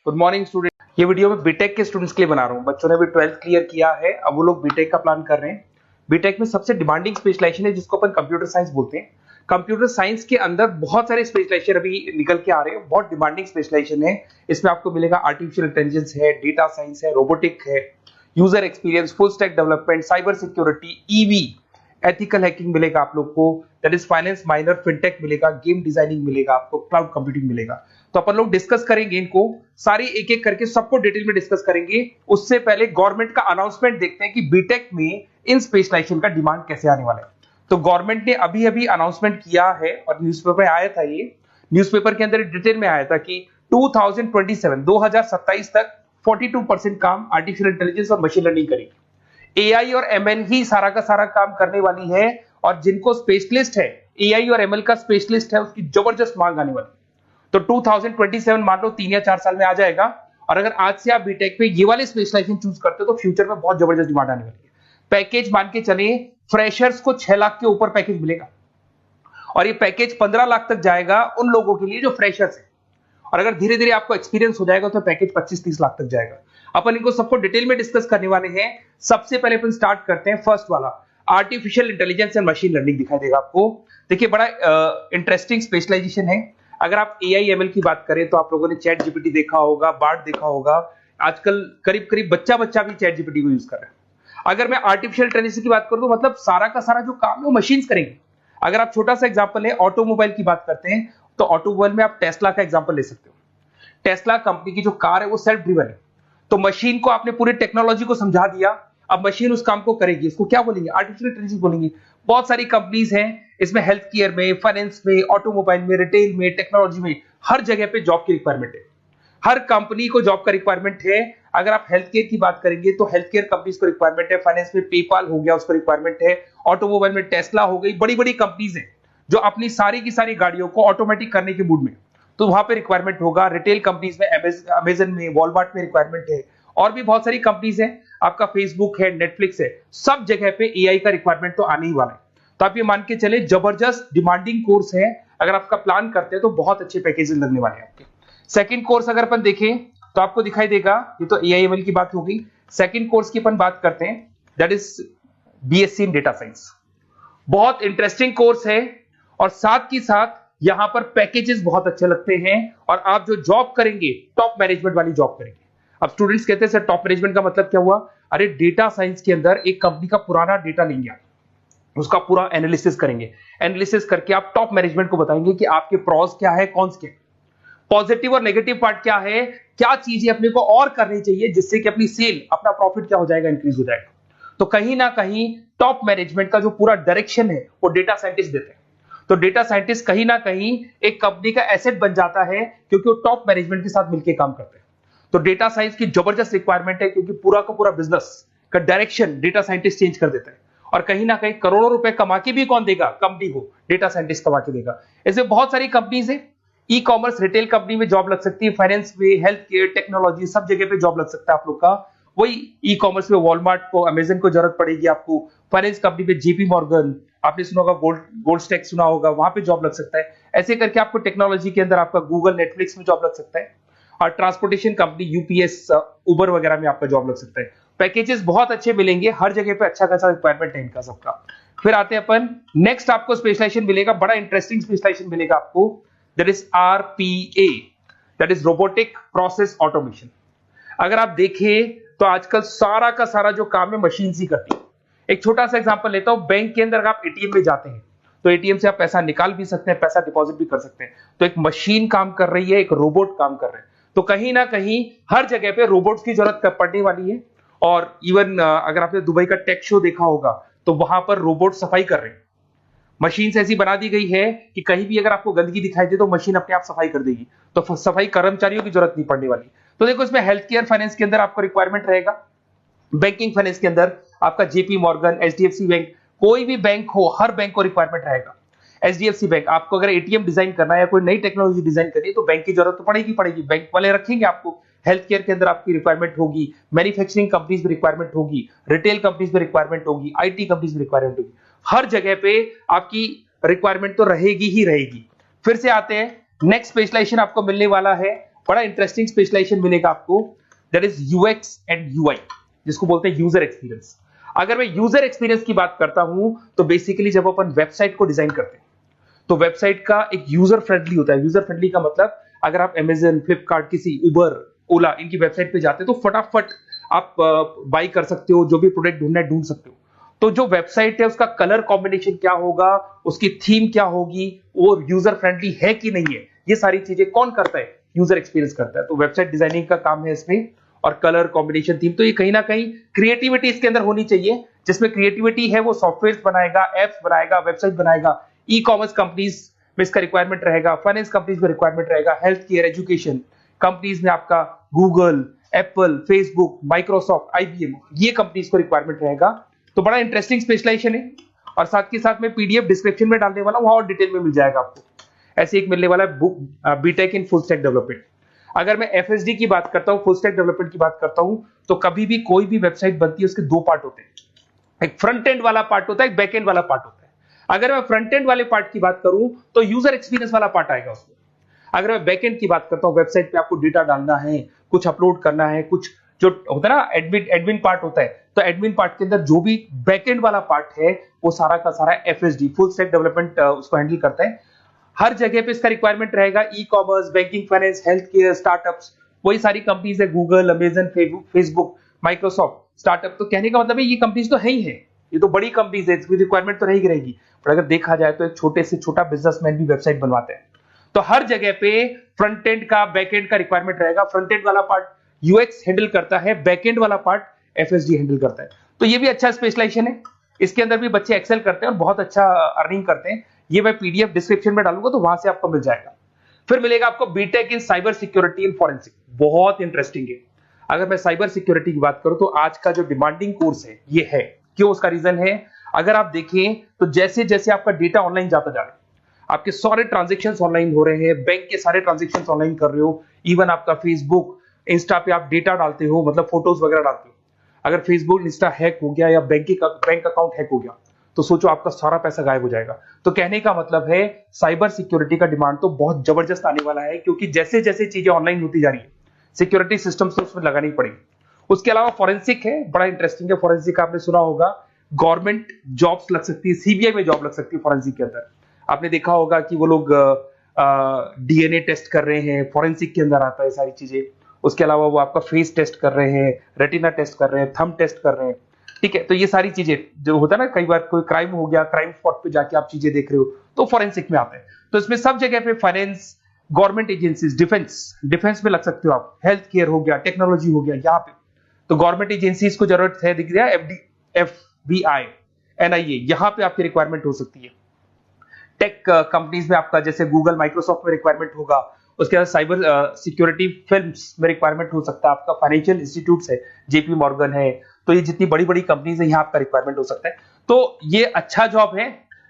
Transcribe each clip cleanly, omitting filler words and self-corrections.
Good morning student. ये video मैं BTech के स्टूडेंट्स के लिए बना रहा हूँ। बच्चों ने भी 12th क्लियर किया है, अब वो लोग बीटेक का प्लान कर रहे हैं। बीटेक में सबसे डिमांडिंग स्पेशलाइजेशन है जिसको अपन कंप्यूटर साइंस बोलते हैं। कंप्यूटर साइंस के अंदर बहुत सारे स्पेशलाइजेशन अभी निकल के आ रहे हैं, बहुत डिमांडिंग स्पेशलाइजेशन है। इसमें आपको मिलेगा आर्टिफिशियल इंटेलिजेंस है, डेटा साइंस है, रोबोटिक है, user experience, full stack development, cyber security, EV, ethical hacking मिलेगा आप लोग को, that is finance minor, fintech मिलेगा, गेम डिजाइनिंग मिलेगा आपको, क्लाउड कंप्यूटिंग मिलेगा। तो अपन लोग डिस्कस करेंगे इनको सारी एक एक करके, सबको डिटेल में डिस्कस करेंगे। उससे पहले गवर्नमेंट का अनाउंसमेंट देखते हैं कि बीटेक में इन स्पेशलाइजेशन का डिमांड कैसे आने वाला है। तो गवर्नमेंट ने अभी अभी अनाउंसमेंट किया है और न्यूज़पेपर में आया था, ये न्यूज़पेपर के अंदर डिटेल में आया था कि 2027 तक 42% काम आर्टिफिशियल इंटेलिजेंस और मशीन लर्निंग करेगी। एआई और एमएल ही सारा का सारा काम करने वाली है, और जिनको स्पेशलिस्ट है, एआई और एमएल का स्पेशलिस्ट है, उसकी जबरदस्त मांग आने वाली है। तो 2027 मान लो 3 या 4 साल में आ जाएगा। और अगर आज से आप बीटेक में ये वाले स्पेशलाइजेशन चूज करते हो तो फ्यूचर में बहुत जबरदस्त डिमांड आने वाली है। पैकेज मान के चले, फ्रेशर्स को 6 लाख के ऊपर पैकेज मिलेगा, और ये पैकेज 15 लाख तक जाएगा उन लोगों के लिए जो फ्रेशर्स है। और अगर धीरे धीरे आपको एक्सपीरियंस हो जाएगा तो पैकेज 25-30 लाख तक जाएगा। अपन इनको सबको डिटेल में डिस्कस करने वाले हैं। सबसे पहले अपन स्टार्ट करते हैं फर्स्ट वाला, artificial intelligence and machine learning दिखाई देगा आपको। देखिए बड़ा इंटरेस्टिंग स्पेशलाइजेशन है। अगर आप एआई एमएल की बात करें तो आप लोगों ने चैट जीपीटी देखा होगा, बार्ड देखा होगा। आजकल करीब करीब बच्चा भी चैट जीपीटी को यूज कर रहा है। अगर मैं आर्टिफिशियल इंटेलिजेंस की बात करूं तो मतलब सारा का सारा जो काम है वो मशीन्स करेंगे। अगर आप छोटा सा एग्जांपल है, ऑटोमोबाइल की बात करते हैं तो ऑटोमोबाइल में आप टेस्ला का एग्जांपल ले सकते हो। टेस्ला कंपनी की जो कार है वो सेल्फ ड्रिवन है। तो मशीन को आपने पूरी टेक्नोलॉजी को समझा दिया, अब मशीन उस काम को करेगी। इसको क्या बोलेंगे? आर्टिफिशियल इंटेलिजेंस बोलेंगे। बहुत सारी कंपनीज हैं इसमें, हेल्थ केयर में, फाइनेंस में, ऑटोमोबाइल में, रिटेल में, टेक्नोलॉजी में, हर जगह पे जॉब की रिक्वायरमेंट है। हर कंपनी को जॉब का रिक्वायरमेंट है। अगर आप हेल्थ केयर की बात करेंगे तो हेल्थ केयर कंपनीज को रिक्वायरमेंट है, फाइनेंस में पेपाल हो गया उसको रिक्वायरमेंट है, ऑटोमोबाइल में टेस्ला हो गई, बड़ी बड़ी कंपनीज हैं जो अपनी सारी की सारी गाड़ियों को ऑटोमेटिक करने के मूड में, तो वहां पे रिक्वायरमेंट होगा। रिटेल कंपनीज में अमेजन में, वॉलमार्ट में रिक्वायरमेंट है, और भी बहुत सारी कंपनीज हैं, आपका फेसबुक है, नेटफ्लिक्स है, सब जगह पे एआई का रिक्वायरमेंट तो आने ही वाला है। तो आप ये मान के चले जबरदस्त डिमांडिंग कोर्स है। अगर आपका प्लान करते हैं तो बहुत अच्छे पैकेजेस लगने वाले हैं आपके। सेकंड कोर्स अगर अपन देखें तो आपको दिखाई देगा, ये तो एआई एमएल की बात हो गई। सेकंड कोर्स की अपन बात करते हैं, that is BSc in data science. बहुत इंटरेस्टिंग कोर्स है, और साथ ही साथ यहां पर पैकेजेस बहुत अच्छे लगते हैं, और आप जो जॉब करेंगे टॉप मैनेजमेंट वाली जॉब करेंगे। अब स्टूडेंट्स कहते हैं सर टॉप मैनेजमेंट का मतलब क्या हुआ? अरे डेटा साइंस के अंदर एक कंपनी का पुराना डेटा लेंगे आप, उसका पूरा एनालिसिस करेंगे, एनालिसिस करके आप टॉप मैनेजमेंट को बताएंगे कि आपके प्रॉस क्या है, कॉन्स क्या है, पॉजिटिव और नेगेटिव पार्ट क्या है, क्या चीजें अपने को और करनी चाहिए जिससे कि अपनी सेल, अपना प्रॉफिट क्या हो जाएगा, इंक्रीज हो जाएगा। तो कहीं ना कहीं टॉप मैनेजमेंट का जो पूरा डायरेक्शन है वो डेटा साइंटिस्ट देते हैं। तो डेटा साइंटिस्ट कहीं ना कहीं एक कंपनी का एसेट बन जाता है, क्योंकि वो टॉप मैनेजमेंट के साथ मिलकर काम करते हैं। तो डेटा साइंस की जबरदस्त रिक्वायरमेंट है, क्योंकि पूरा का पूरा बिजनेस का डायरेक्शन डेटा साइंटिस्ट चेंज कर देता है। और कहीं ना कहीं करोड़ों रुपए कमा के भी कौन देगा? कंपनी को डेटा साइंटिस्ट कमा के देगा। ऐसे बहुत सारी कंपनीज है, ई कॉमर्स, रिटेल कंपनी में जॉब लग सकती है, फाइनेंस में, हेल्थ केयर, टेक्नोलॉजी, सब जगह पे जॉब लग सकता है आप लोग का। वही ई कॉमर्स में वॉलमार्ट को, अमेजन को जरूरत पड़ेगी आपको। फाइनेंस कंपनी में जेपी मॉर्गन, आपने सुना होगा, गोल्ड स्टैक सुना होगा, वहां पे जॉब लग सकता है। ऐसे करके आपको टेक्नोलॉजी के अंदर आपका गूगल, नेटफ्लिक्स में जॉब लग सकता है। और ट्रांसपोर्टेशन कंपनी यूपीएस, उबर वगैरह में आपका जॉब लग सकता है। पैकेजेस बहुत अच्छे मिलेंगे, हर जगह पे अच्छा खासा रिक्वायरमेंट है इनका सबका। फिर आते हैं अपन नेक्स्ट, आपको स्पेशलाइजेशन मिलेगा, बड़ा इंटरेस्टिंग स्पेशलाइजेशन मिलेगा आपको, that is RPA, that is robotic process automation. अगर आप देखें तो आजकल सारा का सारा जो काम है मशीन ही करती है। एक छोटा सा एग्जांपल लेता हूं, बैंक के अंदर आप एटीएम में जाते हैं तो एटीएम से आप पैसा निकाल भी सकते हैं, पैसा डिपॉजिट भी कर सकते हैं। तो एक मशीन काम कर रही है, एक रोबोट काम कर रहे हैं। तो कहीं ना कहीं हर जगह पे रोबोट्स की जरूरत पड़ने वाली है। और इवन अगर आपने दुबई का टेक शो देखा होगा तो वहां पर रोबोट सफाई कर रहे हैं। मशीन ऐसी बना दी गई है कि कहीं भी अगर आपको गंदगी दिखाई दे तो मशीन अपने आप सफाई कर देगी, तो सफाई कर्मचारियों की जरूरत नहीं पड़ने वाली। तो देखो इसमें हेल्थ केयर, फाइनेंस के अंदर आपको रिक्वायरमेंट रहेगा, बैंकिंग फाइनेंस के अंदर आपका जेपी मॉर्गन, एचडीएफसी बैंक, कोई भी बैंक हो, हर बैंक को रिक्वायरमेंट रहेगा। एचडीएफसी बैंक, आपको अगर एटीएम डिजाइन करना है या कोई नई टेक्नोलॉजी डिजाइन करनी है तो बैंक की जरूरत तो पड़ेगी, बैंक वाले रखेंगे आपको। हेल्थ केयर के अंदर आपकी रिक्वायरमेंट होगी, मैन्युफैक्चरिंग कंपनीज में रिक्वायरमेंट होगी, रिटेल कंपनीज में रिक्वायरमेंट होगी, आईटी कंपनीज में रिक्वायरमेंट होगी। हर जगह पे आपकी रिक्वायरमेंट तो रहेगी ही रहेगी। फिर से आते हैं नेक्स्ट स्पेशलाइजेशन आपको मिलने वाला है बड़ा इंटरेस्टिंग स्पेशलाइजेशन मिलेगा आपको, that is UX and UI, जिसको बोलते हैं यूजर एक्सपीरियंस। अगर मैं यूजर एक्सपीरियंस की बात करता हूं तो बेसिकली जब अपन वेबसाइट को डिजाइन करते हैं तो वेबसाइट का एक यूजर फ्रेंडली होता है। यूजर फ्रेंडली का मतलब अगर आप अमेजन, फ्लिपकार्ट, किसी उबर, ओला इनकी वेबसाइट पे जाते हो तो फटाफट आप बाई कर सकते हो, जो भी प्रोडक्ट ढूंढना है ढूंढ सकते हो। तो जो वेबसाइट है उसका कलर कॉम्बिनेशन क्या होगा, उसकी थीम क्या होगी, वो यूजर फ्रेंडली है कि नहीं है, ये सारी चीजें कौन करता है, यूजर एक्सपीरियंस करता है। तो वेबसाइट डिजाइनिंग का काम है इसमें, और कलर कॉम्बिनेशन, थीम, तो ये कहीं ना कहीं क्रिएटिविटी इसके अंदर होनी चाहिए। जिसमें क्रिएटिविटी है वो सॉफ्टवेयर बनाएगा, एप्स बनाएगा, वेबसाइट बनाएगा। ई कॉमर्स कंपनीज में इसका रिक्वायरमेंट रहेगा, फाइनेंस कंपनीज में रिक्वायरमेंट रहेगा, हेल्थ केयर, एजुकेशन कंपनीज में आपका Google, Apple, Facebook, Microsoft, IBM, ये कंपनीज को रिक्वायरमेंट रहेगा। तो बड़ा इंटरेस्टिंग स्पेशलाइजेशन है, और साथ के साथ में पीडीएफ डिस्क्रिप्शन में डालने वाला हूं, वहां और डिटेल में मिल जाएगा आपको। ऐसे एक मिलने वाला है book, B Tech in full stack development. अगर मैं एफएसडी की बात करता हूं, फुल स्टैक डेवलपमेंट की बात करता हूं, तो कभी भी कोई भी वेबसाइट बनती है उसके दो पार्ट होते हैं, एक फ्रंट एंड वाला पार्ट होता है, एक बैक एंड वाला पार्ट होता है। अगर मैं फ्रंट एंड वाले पार्ट की बात करूं तो यूजर एक्सपीरियंस वाला पार्ट आएगा उसमें। अगर मैं बैक एंड की बात करता हूं, वेबसाइट पे आपको डेटा डालना है, कुछ अपलोड करना है, कुछ जो होता है ना एडमिन पार्ट होता है, तो एडमिन पार्ट के अंदर जो भी बैक एंड वाला पार्ट है वो सारा का सारा एफएसडी, फुल स्टैक डेवलपमेंट, उसको हैंडल करता है। हर जगह पे इसका रिक्वायरमेंट रहेगा। E commerce, banking, finance, health care, startups, वही सारी कंपनीज है, Google, Amazon, Facebook, Microsoft, startup. तो कहने का मतलब है ये कंपनीज तो है ही है, ये तो बड़ी कंपनीज है, इसकी रिक्वायरमेंट तो रहेगी। पर अगर देखा जाए तो एक छोटे से छोटा बिजनेसमैन भी वेबसाइट बनवाते हैं। तो हर जगह पे फ्रंट एंड का, बैक एंड का रिक्वायरमेंट रहेगा। फ्रंट एंड वाला पार्ट यूएक्स हैंडल करता है, बैक एंड वाला पार्ट एफएसडी हैंडल करता है। तो ये भी अच्छा स्पेशलाइजेशन है, इसके अंदर भी बच्चे एक्सेल करते हैं और बहुत अच्छा अर्निंग करते हैं। ये मैं पीडीएफ डिस्क्रिप्शन में डालूंगा तो वहां से आपको मिल जाएगा। फिर मिलेगा आपको B Tech in cyber security and forensic, बहुत इंटरेस्टिंग है। अगर मैं साइबर सिक्योरिटी की बात करूं तो आज का जो डिमांडिंग कोर्स है ये है। क्यों? उसका रीजन है, अगर आप देखें तो जैसे जैसे आपका डेटा ऑनलाइन जाता जा रहा है, आपके सारे ट्रांजेक्शन्स ऑनलाइन हो रहे हैं, बैंक के सारे ट्रांजेक्शन्स ऑनलाइन कर रहे हो, इवन आपका फेसबुक, इंस्टा पे आप डेटा डालते हो, मतलब फोटोज वगैरह डालते हो। अगर फेसबुक, इंस्टा हैक हो गया या बैंक अकाउंट हैक हो गया तो सोचो आपका सारा पैसा गायब हो जाएगा। तो कहने का मतलब है साइबर सिक्योरिटी का डिमांड तो बहुत जबरदस्त आने वाला है, क्योंकि जैसे जैसे चीजें ऑनलाइन होती जा रही है सिक्योरिटी सिस्टम से उसमें लगानी पड़ेगी। उसके अलावा फॉरेंसिक है, बड़ा इंटरेस्टिंग है। फॉरेंसिक आपने सुना होगा, गवर्नमेंट जॉब्स लग सकती है, सीबीआई में जॉब लग सकती है फॉरेंसिक के अंदर। आपने देखा होगा कि वो लोग डीएनए टेस्ट कर रहे हैं, फॉरेंसिक के अंदर आता है सारी चीजें। उसके अलावा वो आपका फेस टेस्ट कर रहे हैं, रेटिना टेस्ट कर रहे हैं, थंब टेस्ट कर रहे हैं, ठीक है। तो ये सारी चीजें जो होता है ना, कई बार कोई क्राइम हो गया, क्राइम स्पॉट पे जाके आप चीजें देख रहे हो तो फॉरेंसिक में आता है। तो इसमें सब जगह पे फाइनेंस, गवर्नमेंट एजेंसीज, डिफेंस में लग सकते हो आप, हेल्थ केयर हो गया, टेक्नोलॉजी हो गया, यहाँ पे तो गवर्नमेंट एजेंसीज को जरूरत है, दिख रहा है, एफबीआई, एनआईए, यहाँ पे आपकी रिक्वायरमेंट हो सकती है। टेक कंपनीज में आपका जैसे गूगल, माइक्रोसॉफ्ट में रिक्वायरमेंट होगा। उसके बाद साइबर सिक्योरिटी फिल्म्स में रिक्वायरमेंट हो सकता है आपका, फाइनेंशियल इंस्टीट्यूट्स है, जेपी मॉर्गन है, तो ये जितनी बड़ी बड़ी कंपनीज है यहाँ आपका रिक्वायरमेंट हो सकता है। तो ये अच्छा जॉब है,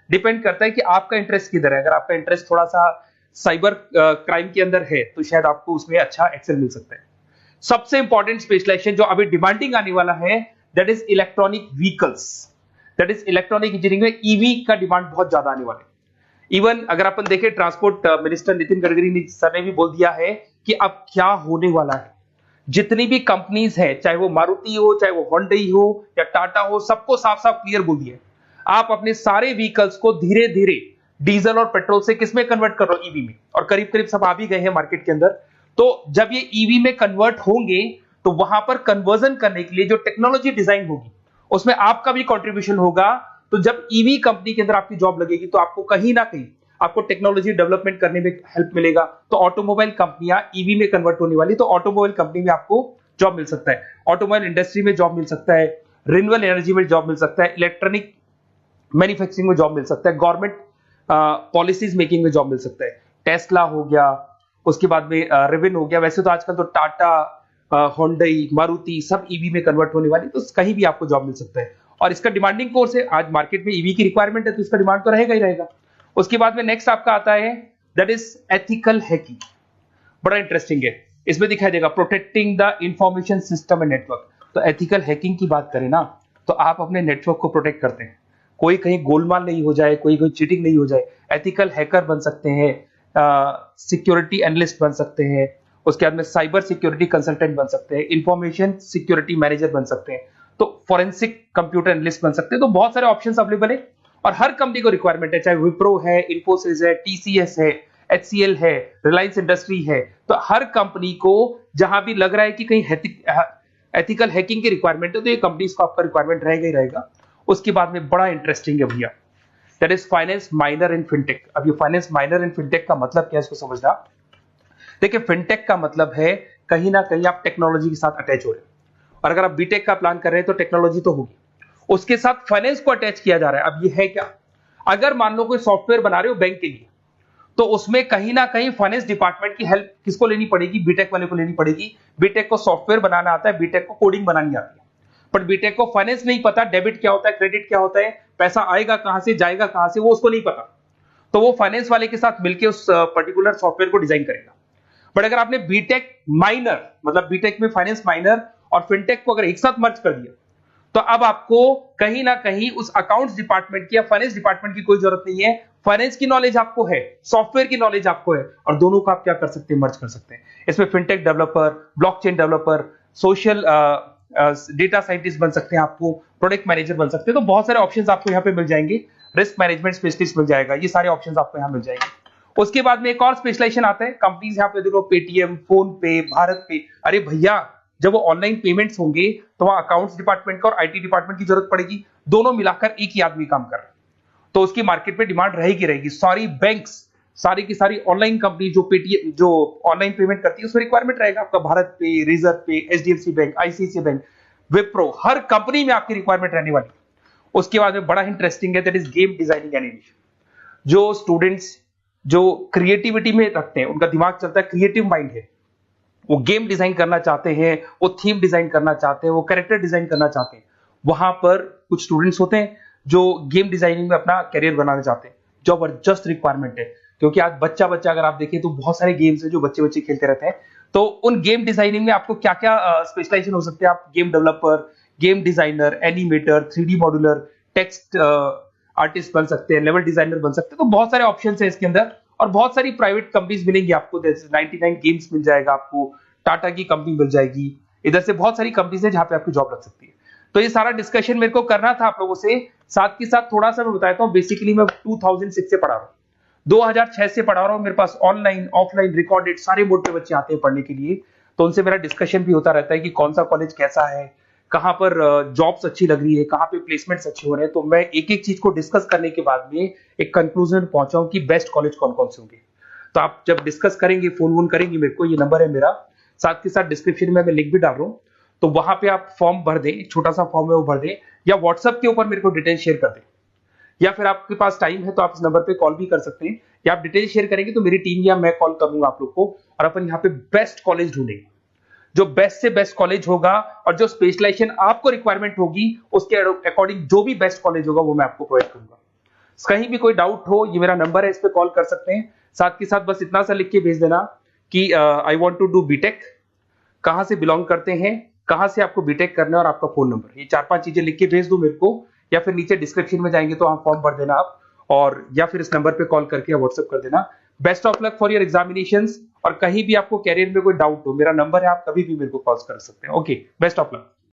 डिपेंड करता है कि आपका इंटरेस्ट किधर है। अगर आपका इंटरेस्ट थोड़ा सा साइबर क्राइम के अंदर है तो शायद आपको उसमें अच्छा एक्सेल मिल सकता है। सबसे इंपॉर्टेंट स्पेशलाइजेशन जो अभी डिमांडिंग आने वाला है, that is electronic vehicles, that is electronic engineering में ईवी का डिमांड बहुत ज्यादा आने वाला है। इवन अगर अपन देखें, transport minister Nitin Gadkari sir ने भी बोल दिया है कि अब क्या होने वाला है, जितनी भी कंपनीज है, चाहे वो मारुति हो, चाहे वो होंडई हो या टाटा हो, सबको साफ साफ क्लियर बोल दिया, आप अपने सारे व्हीकल्स को धीरे धीरे डीजल और पेट्रोल से किसमें कन्वर्ट कर रहे हो, ईवी में। और करीब करीब सब आ भी गए हैं मार्केट के अंदर। तो जब ये ईवी में कन्वर्ट होंगे तो वहां पर कन्वर्जन करने के लिए जो टेक्नोलॉजी डिजाइन होगी उसमें आपका भी कंट्रीब्यूशन होगा। तो जब ईवी कंपनी के अंदर आपकी जॉब लगेगी तो आपको कहीं ना कहीं आपको टेक्नोलॉजी डेवलपमेंट करने में हेल्प मिलेगा। तो ऑटोमोबाइल कंपनियां ईवी में कन्वर्ट होने वाली, तो ऑटोमोबाइल कंपनी में आपको जॉब मिल सकता है, ऑटोमोबाइल इंडस्ट्री में जॉब मिल सकता है, रिन्यूएबल एनर्जी में जॉब मिल सकता है, इलेक्ट्रॉनिक मैन्युफैक्चरिंग में जॉब मिल सकता है, गवर्नमेंट पॉलिसीज मेकिंग में जॉब मिल सकता है। टेस्ला हो गया, उसके बाद में रिविन हो गया। वैसे तो आजकल तो टाटा, होंडई, मारुति सब ईवी में कन्वर्ट होने वाली, तो कहीं भी आपको जॉब मिल सकता है। और इसका डिमांडिंग कोर्स है, आज मार्केट में ईवी की रिक्वायरमेंट है तो इसका डिमांड तो रहेगा ही रहेगा। उसके बाद में नेक्स्ट आपका आता है दैट इज एथिकल हैकिंग, बड़ा इंटरेस्टिंग है। इसमें दिखाई देगा protecting the information system and network. तो एथिकल हैकिंग की बात करें ना, तो आप अपने नेटवर्क को प्रोटेक्ट करते हैं, कोई कहीं गोलमाल नहीं हो जाए, कोई चीटिंग नहीं हो जाए। एथिकल हैकर बन सकते हैं, सिक्योरिटी एनालिस्ट बन सकते हैं। उसके बाद में साइबर सिक्योरिटी कंसल्टेंट बन सकते हैं, इंफॉर्मेशन सिक्योरिटी मैनेजर बन सकते हैं, तो फॉरेंसिक कंप्यूटर एनालिस्ट बन सकते हैं। तो बहुत सारे ऑप्शंस अवेलेबल है और हर कंपनी को रिक्वायरमेंट है, चाहे विप्रो है, इन्फोसिस है, टीसीएस है, एचसीएल है, रिलायंस इंडस्ट्री है। तो हर कंपनी को जहां भी लग रहा है कि कहीं एथिकल हैकिंग की रिक्वायरमेंट है तो ये कंपनीज को आपका रिक्वायरमेंट रहेगा ही रहेगा। उसके बाद में बड़ा इंटरेस्टिंग है भैया, that is finance minor in fintech. अब ये फाइनेंस माइनर इन फिनटेक का मतलब क्या है इसको समझना। देखिए फिनटेक का मतलब है कहीं ना कहीं आप टेक्नोलॉजी के साथ अटैच हो रहे हैं, और अगर आप बीटेक का प्लान कर रहे हैं तो टेक्नोलॉजी तो होगी, उसके साथ फाइनेंस को अटैच किया जा रहा है। अब ये है क्या, अगर मान लो कोई सॉफ्टवेयर बना रहे हो बैंक के लिए, तो उसमें कहीं ना कहीं फाइनेंस डिपार्टमेंट की हेल्प किसको लेनी पड़ेगी, बीटेक वाले को लेनी पड़ेगी। बीटेक को सॉफ्टवेयर बनाना आता है, बीटेक को कोडिंग बनानी आती है, बट बीटेक को फाइनेंस नहीं पता, डेबिट क्या होता है, क्रेडिट क्या होता है, पैसा आएगा कहां से, जाएगा कहां से, वो उसको नहीं पता। तो वो फाइनेंस वाले के साथ मिलकर उस पर्टिकुलर सॉफ्टवेयर को डिजाइन करेगा। बट अगर आपने बीटेक माइनर, मतलब बीटेक में फाइनेंस माइनर और फिनटेक को अगर एक साथ मर्ज कर दिया, तो अब आपको कहीं ना कहीं उस अकाउंट्स डिपार्टमेंट की या फाइनेंस डिपार्टमेंट की कोई जरूरत नहीं है। फाइनेंस की नॉलेज आपको है, सॉफ्टवेयर की नॉलेज आपको है, और दोनों को आप क्या कर सकते हैं, मर्ज कर सकते हैं। इसमें fintech developer, blockchain developer, social data scientist बन सकते हैं, आपको प्रोडक्ट मैनेजर बन सकते हैं। तो बहुत सारे ऑप्शंस आपको यहाँ पे मिल जाएंगे, रिस्क मैनेजमेंट स्पेशलिस्ट मिल जाएगा, ये सारे ऑप्शंस आपको यहाँ मिल जाएंगे। उसके बाद में एक और स्पेशलाइजेशन आता है, कंपनीज यहाँ पे देखो पेटीएम, फोन पे, भारत पे। अरे भैया जब वो ऑनलाइन पेमेंट्स होंगे तो वहां अकाउंट्स डिपार्टमेंट का और आईटी डिपार्टमेंट की जरूरत पड़ेगी, दोनों मिलाकर एक ही आदमी काम कर रहा है, तो उसकी मार्केट में डिमांड रहेगी रहेगी। सारी बैंक्स, सारी की सारी ऑनलाइन कंपनी जो पेटीएम, जो ऑनलाइन पेमेंट करती है, उसमें रिक्वायरमेंट रहेगा आपका भारत पे, reserve pay, HDFC bank, ICICI bank, Wipro, हर कंपनी में आपकी रिक्वायरमेंट रहने वाली। उसके बाद में बड़ा इंटरेस्टिंग है, that is game designing animation. जो स्टूडेंट्स जो क्रिएटिविटी में रखते हैं, उनका दिमाग चलता है, क्रिएटिव माइंड है, वो गेम डिजाइन करना चाहते हैं, वो थीम डिजाइन करना चाहते हैं, वो कैरेक्टर डिजाइन करना चाहते हैं, वहां पर कुछ स्टूडेंट्स होते हैं जो गेम डिजाइनिंग में अपना करियर बनाना चाहते हैं। जबरदस्त रिक्वायरमेंट है, क्योंकि आज बच्चा बच्चा अगर आप देखें तो बहुत सारे गेम्स हैं जो बच्चे बच्चे खेलते रहते हैं। तो उन गेम डिजाइनिंग में आपको क्या क्या स्पेशलाइजेशन हो सकते हैं, आप game developer, game designer, animator, 3D modular, text artist बन सकते हैं, लेवल डिजाइनर बन सकते हैं। तो बहुत सारे ऑप्शंस हैं इसके अंदर, और बहुत सारी प्राइवेट कंपनीज मिलेंगी आपको, जैसे 99 गेम्स मिल जाएगा आपको, टाटा की कंपनी मिल जाएगी, इधर से बहुत सारी कंपनीज है जहां पे आपकी जॉब लग सकती है। तो ये सारा डिस्कशन मेरे को करना था आप लोगों से, साथ के साथ थोड़ा सा मैं बताता हूँ। बेसिकली मैं 2006 से पढ़ा रहा हूँ, 2006 से पढ़ा रहा हूँ। मेरे पास ऑनलाइन ऑफलाइन रिकॉर्डेड सारे बोर्ड पे बच्चे आते हैं पढ़ने के लिए, तो उनसे मेरा डिस्कशन भी होता रहता है कि कौन सा कॉलेज कैसा है, कहां पर जॉब्स अच्छी लग रही है, कहां पे प्लेसमेंट्स अच्छे हो रहे हैं। तो मैं एक एक चीज को डिस्कस करने के बाद में एक कंक्लूजन पहुंचा हूं कि बेस्ट कॉलेज कौन कौन से होंगे। तो आप जब डिस्कस करेंगे, फोन वोन करेंगे मेरे को, ये नंबर है मेरा, साथ के साथ डिस्क्रिप्शन में मैं लिंक भी डाल रहा हूँ, तो वहां पे आप फॉर्म भर दें, छोटा सा फॉर्म है वो भर दें, या व्हाट्सएप के ऊपर मेरे को डिटेल शेयर कर दें, या फिर आपके पास टाइम है तो आप इस नंबर पे कॉल भी कर सकते हैं, या आप डिटेल शेयर करेंगे तो मेरी टीम या मैं कॉल करूंगा आप लोग को, और अपन यहाँ पे बेस्ट कॉलेज ढूंढेंगे, जो बेस्ट से बेस्ट कॉलेज होगा, और जो स्पेशलाइजेशन आपको रिक्वायरमेंट होगी उसके अकॉर्डिंग जो भी बेस्ट कॉलेज होगा वो मैं आपको प्रोवाइड करूंगा। कहीं भी कोई डाउट हो, ये मेरा नंबर है, इस पे कॉल कर सकते हैं। साथ के साथ बस इतना सा लिख के भेज देना कि I want to do B Tech, कहां से बिलोंग करते हैं, कहां से आपको बीटेक करना है, और आपका फोन नंबर, ये 4-5 चीजें लिख के भेज दो मेरे को, या फिर नीचे डिस्क्रिप्शन में जाएंगे तो आप फॉर्म भर देना आप, और या फिर इस नंबर पे कॉल करके या व्हाट्सएप कर देना। Best of luck for your examinations, और कहीं भी आपको कैरियर में कोई डाउट हो, मेरा नंबर है, आप कभी भी मेरे को कॉल कर सकते हैं। Okay, best of luck.